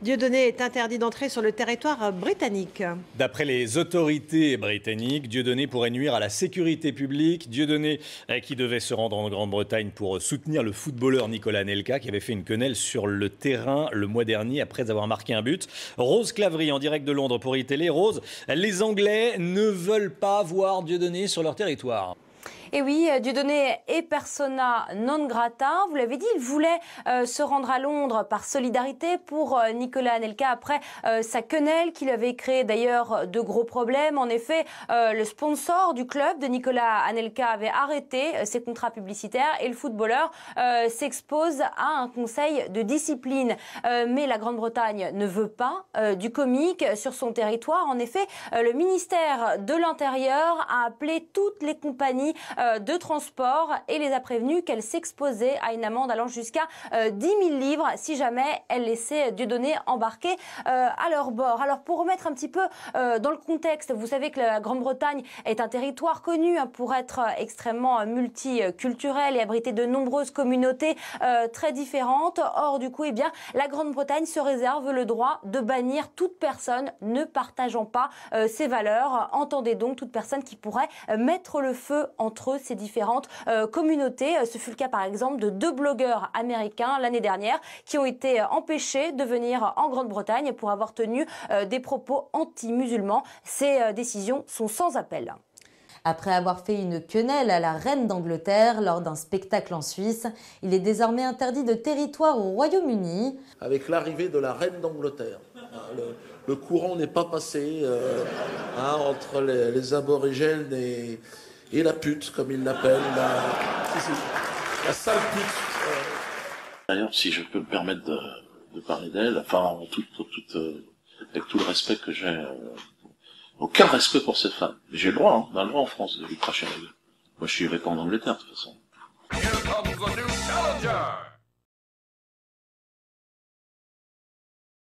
Dieudonné est interdit d'entrer sur le territoire britannique. D'après les autorités britanniques, Dieudonné pourrait nuire à la sécurité publique. Dieudonné qui devait se rendre en Grande-Bretagne pour soutenir le footballeur Nicolas Anelka qui avait fait une quenelle sur le terrain le mois dernier après avoir marqué un but. Rose Clavry en direct de Londres pour iTélé. Rose, les Anglais ne veulent pas voir Dieudonné sur leur territoire. Et oui, Dieudonné est persona non grata. Vous l'avez dit, il voulait se rendre à Londres par solidarité pour Nicolas Anelka après sa quenelle qui lui avait créé d'ailleurs de gros problèmes. En effet, le sponsor du club de Nicolas Anelka avait arrêté ses contrats publicitaires et le footballeur s'expose à un conseil de discipline. Mais la Grande-Bretagne ne veut pas du comique sur son territoire. En effet, le ministère de l'Intérieur a appelé toutes les compagnies de transport et les a prévenus qu'elles s'exposaient à une amende allant jusqu'à 10 000 livres si jamais elles laissaient Dieudonné embarquer à leur bord. Alors pour remettre un petit peu dans le contexte, vous savez que la Grande-Bretagne est un territoire connu pour être extrêmement multiculturel et abriter de nombreuses communautés très différentes. Or du coup, eh bien, la Grande-Bretagne se réserve le droit de bannir toute personne ne partageant pas ses valeurs. Entendez donc toute personne qui pourrait mettre le feu entre ces différentes communautés. Ce fut le cas par exemple de 2 blogueurs américains l'année dernière qui ont été empêchés de venir en Grande-Bretagne pour avoir tenu des propos anti-musulmans. Ces décisions sont sans appel. Après avoir fait une quenelle à la reine d'Angleterre lors d'un spectacle en Suisse, il est désormais interdit de territoire au Royaume-Uni. Avec l'arrivée de la reine d'Angleterre, le courant n'est pas passé entre les aborigènes et la pute, comme ils l'appellent, la sale pute. D'ailleurs, si je peux me permettre de parler d'elle, enfin, avec tout le respect que j'ai, aucun respect pour cette femme. J'ai le droit, hein, on a le droit en France de lui cracher la gueule. Moi, je n'irai pas en Angleterre, de toute façon.